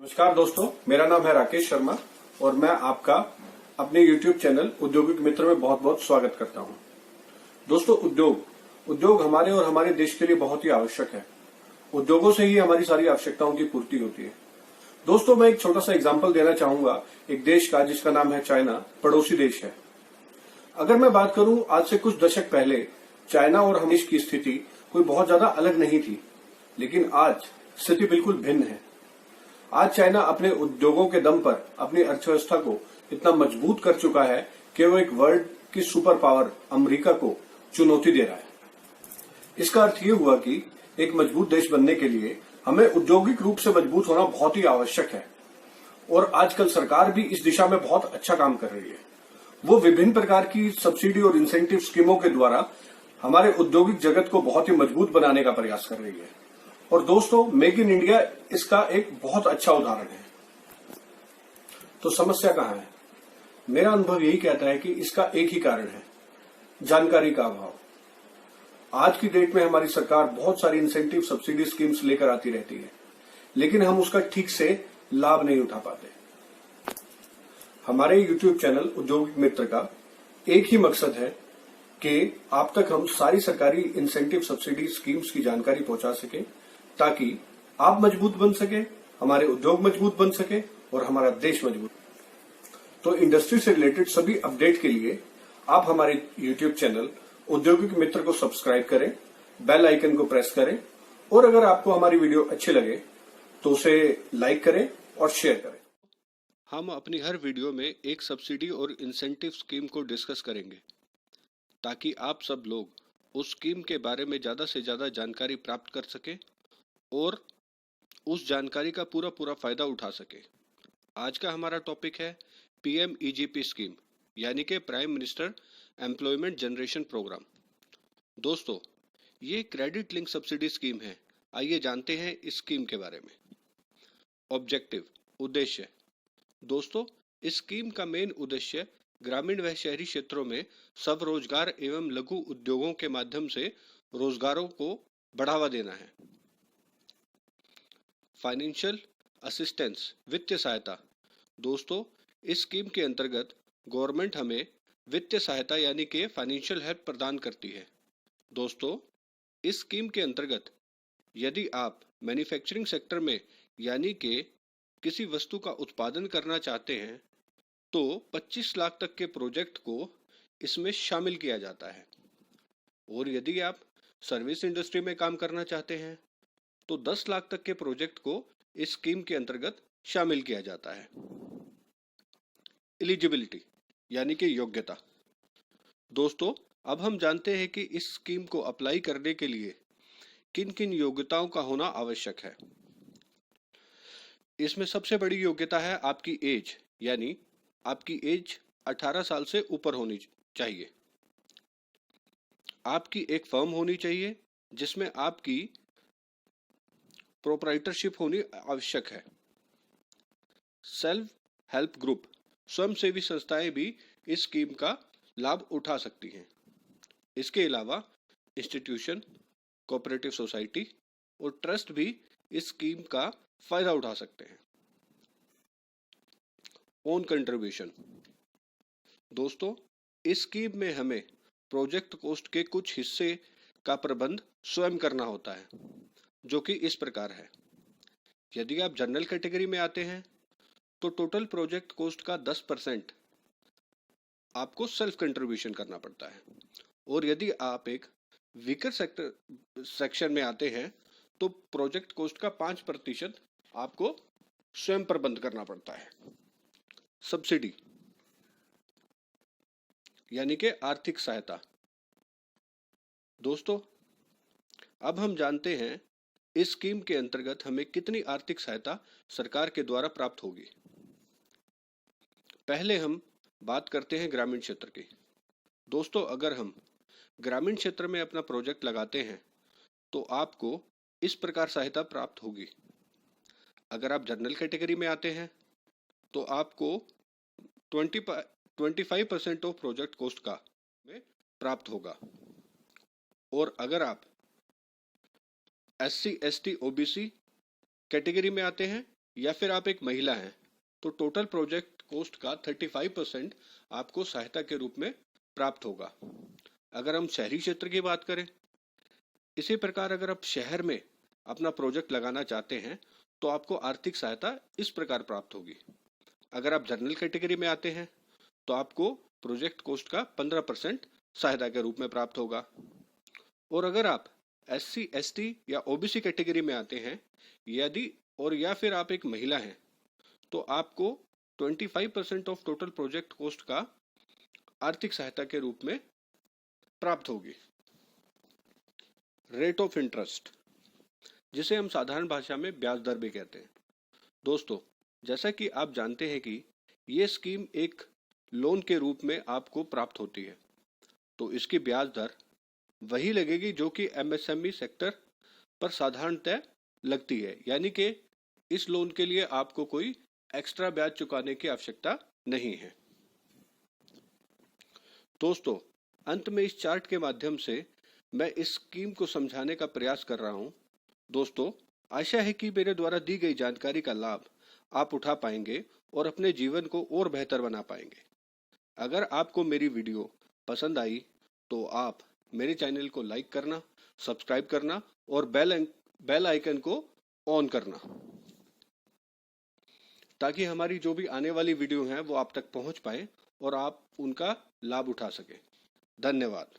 नमस्कार दोस्तों, मेरा नाम है राकेश शर्मा और मैं आपका अपने YouTube चैनल उद्योगिक मित्र में बहुत बहुत स्वागत करता हूं। दोस्तों, उद्योग हमारे और हमारे देश के लिए बहुत ही आवश्यक है। उद्योगों से ही हमारी सारी आवश्यकताओं की पूर्ति होती है। दोस्तों, मैं एक छोटा सा एग्जाम्पल देना चाहूंगा एक देश का जिसका नाम है चाइना, पड़ोसी देश है। अगर मैं बात करूं आज से कुछ दशक पहले चाइना और हम देश की स्थिति कोई बहुत ज्यादा अलग नहीं थी, लेकिन आज स्थिति बिल्कुल भिन्न है। आज चाइना अपने उद्योगों के दम पर अपनी अर्थव्यवस्था को इतना मजबूत कर चुका है कि वो एक वर्ल्ड की सुपर पावर अमेरिका को चुनौती दे रहा है। इसका अर्थ ये हुआ कि एक मजबूत देश बनने के लिए हमें औद्योगिक रूप से मजबूत होना बहुत ही आवश्यक है और आजकल सरकार भी इस दिशा में बहुत अच्छा काम कर रही है। वो विभिन्न प्रकार की सब्सिडी और इंसेंटिव स्कीमों के द्वारा हमारे औद्योगिक जगत को बहुत ही मजबूत बनाने का प्रयास कर रही है। और दोस्तों, मेक इन इंडिया इसका एक बहुत अच्छा उदाहरण है। तो समस्या कहां है? मेरा अनुभव यही कहता है कि इसका एक ही कारण है, जानकारी का अभाव। आज की डेट में हमारी सरकार बहुत सारी इंसेंटिव सब्सिडी स्कीम्स लेकर आती रहती है, लेकिन हम उसका ठीक से लाभ नहीं उठा पाते। हमारे YouTube चैनल उद्योगिक मित्र का एक ही मकसद है कि आप तक हम सारी सरकारी इंसेंटिव सब्सिडी स्कीम्स की जानकारी पहुंचा सके, ताकि आप मजबूत बन सके, हमारे उद्योग मजबूत बन सके और हमारा देश मजबूत। तो इंडस्ट्री से रिलेटेड सभी अपडेट के लिए आप हमारे YouTube चैनल औद्योगिक मित्र को सब्सक्राइब करें, बेल आइकन को प्रेस करें और अगर आपको हमारी वीडियो अच्छी लगे तो उसे लाइक करें और शेयर करें। हम अपनी हर वीडियो में एक सब्सिडी और इंसेंटिव स्कीम को डिस्कस करेंगे, ताकि आप सब लोग उस स्कीम के बारे में ज़्यादा से ज़्यादा जानकारी प्राप्त कर सकें और उस जानकारी का पूरा फायदा उठा सके। आज का हमारा टॉपिक है PMEGP स्कीम, यानी कि prime minister employment generation program. दोस्तों, ये क्रेडिट लिंक सब्सिडी स्कीम है। आइए जानते हैं इस स्कीम के बारे में। ऑब्जेक्टिव, उद्देश्य। दोस्तों, इस स्कीम का मेन उद्देश्य ग्रामीण व शहरी क्षेत्रों में स्वरोजगार एवं लघु उद्योगों के माध्यम से रोजगारों को बढ़ावा देना है। फाइनेंशियल असिस्टेंस, वित्तीय सहायता। दोस्तों, इस स्कीम के अंतर्गत गवर्नमेंट हमें वित्तीय सहायता यानी कि फाइनेंशियल हेल्प प्रदान करती है। दोस्तों, इस स्कीम के अंतर्गत यदि आप मैन्युफैक्चरिंग सेक्टर में यानी कि किसी वस्तु का उत्पादन करना चाहते हैं तो 25 लाख तक के प्रोजेक्ट को इसमें शामिल किया जाता है, और यदि आप सर्विस इंडस्ट्री में काम करना चाहते हैं तो 10 लाख तक के प्रोजेक्ट को इस स्कीम के अंतर्गत शामिल किया जाता है। एलिजिबिलिटी यानी कि योग्यता। दोस्तों, अब हम जानते हैं कि इस स्कीम को अप्लाई करने के लिए किन किन योग्यताओं का होना आवश्यक है। इसमें सबसे बड़ी योग्यता है आपकी एज, यानी आपकी एज 18 साल से ऊपर होनी चाहिए। आपकी एक फर्म होनी चाहिए जिसमें आपकी प्रोप्राइटरशिप होनी आवश्यक है। सेल्फ हेल्प ग्रुप, स्वयंसेवी संस्थाएं भी इस स्कीम का लाभ उठा सकती हैं। इसके अलावा इंस्टीट्यूशन, कोऑपरेटिव सोसाइटी और ट्रस्ट भी इस स्कीम का फायदा उठा सकते हैं। Own contribution. दोस्तों, इस स्कीम में हमें प्रोजेक्ट कॉस्ट के कुछ हिस्से का प्रबंध स्वयं करना होता है, जो कि इस प्रकार है। यदि आप जनरल कैटेगरी में आते हैं तो टोटल प्रोजेक्ट कॉस्ट का 10% आपको सेल्फ कंट्रीब्यूशन करना पड़ता है, और यदि आप एक वीकर सेक्शन में आते हैं तो प्रोजेक्ट कॉस्ट का 5% आपको स्वयं प्रबंध करना पड़ता है। सब्सिडी यानी कि आर्थिक सहायता। दोस्तों, अब हम जानते हैं इस स्कीम के अंतर्गत हमें कितनी आर्थिक सहायता सरकार के द्वारा प्राप्त होगी। पहले हम बात करते हैं ग्रामीण क्षेत्र की। दोस्तों, अगर हम ग्रामीण क्षेत्र में अपना प्रोजेक्ट लगाते हैं तो आपको इस प्रकार सहायता प्राप्त होगी। अगर आप जनरल कैटेगरी में आते हैं तो आपको 25% ऑफ प्रोजेक्ट कॉस्ट का में प्राप्त होगा, और अगर आप SC ST OBC कैटेगरी में आते हैं या फिर आप एक महिला हैं तो टोटल प्रोजेक्ट कॉस्ट का 35% आपको सहायता के रूप में प्राप्त होगा। अगर हम शहरी क्षेत्र की बात करें, इसी प्रकार अगर आप शहर में अपना प्रोजेक्ट लगाना चाहते हैं तो आपको आर्थिक सहायता इस प्रकार प्राप्त होगी। अगर आप जनरल कैटेगरी में आते हैं तो आपको प्रोजेक्ट कॉस्ट का 15% सहायता के रूप में प्राप्त होगा। और अगर आप SC, ST या OBC कैटेगरी में आते हैं या फिर आप एक महिला हैं तो आपको 25% ऑफ टोटल प्रोजेक्ट कॉस्ट का आर्थिक सहायता के रूप में प्राप्त होगी। रेट ऑफ इंटरेस्ट, जिसे हम साधारण भाषा में ब्याज दर भी कहते हैं। दोस्तों, जैसा कि आप जानते हैं कि ये स्कीम एक लोन के रूप में आपको प्राप्त होती है, तो इसकी ब्याज दर वही लगेगी जो कि MSME सेक्टर पर साधारणतः लगती है, यानी कि इस लोन के लिए आपको कोई एक्स्ट्रा ब्याज चुकाने की आवश्यकता नहीं है। दोस्तों, अंत में इस चार्ट के माध्यम से मैं इस स्कीम को समझाने का प्रयास कर रहा हूं। दोस्तों, आशा है कि मेरे द्वारा दी गई जानकारी का लाभ आप उठा पाएंगे और अपने जीवन को और बेहतर बना पाएंगे। अगर आपको मेरी वीडियो पसंद आई तो आप मेरे चैनल को लाइक करना, सब्सक्राइब करना और बेल आइकन को ऑन करना, ताकि हमारी जो भी आने वाली वीडियो हैं वो आप तक पहुंच पाए और आप उनका लाभ उठा सकें। धन्यवाद।